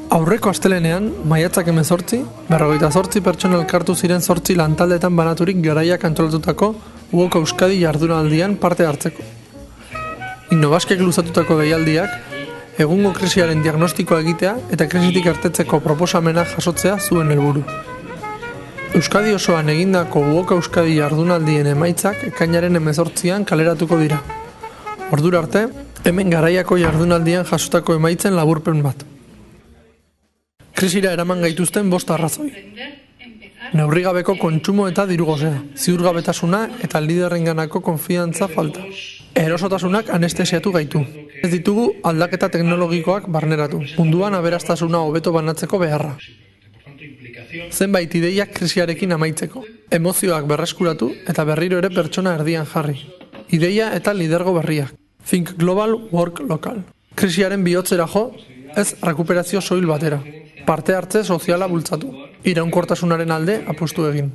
Aurreko astelenean, maiatzak 18, 58 pertsona elkartu ziren 8 lantaldetan banaturik garaiak antolatutako UOK Euskadi jardunaldian parte hartzeko. Innovaskek luzatutako deialdiak, egungo krisiaren diagnostikoa egitea eta krisitik irtetzeko proposamena jasotzea zuen helburu. Euskadi osoan egindako UOK Euskadi jardunaldien emaitzak ekainaren 18an kaleratuko dira. Ordura arte, hemen garaiako jardunaldian jasotako emaitzen laburpen bat. Krisira eraman gaituzten 5 arrazoi. Neurrigabeko kontsumo eta dirugosea, ziurgabetasuna eta liderrenganako konfiantza falta. Erosotasunak anestesiatu gaitu. Ez ditugu aldaketa teknologikoak barneratu, munduan aberastasuna hobeto banatzeko beharra. Zenbait ideiak krisiarekin amaitzeko, emozioak berreskuratu eta berriro ere pertsona erdian jarri. Ideia eta lidergo berriak. Think global, work local. Krisiaren bihotzera jo, ez rekuperazio soil batera. Parte hartze soziala bultzatu. Iraunkortasunaren alde apustu egin.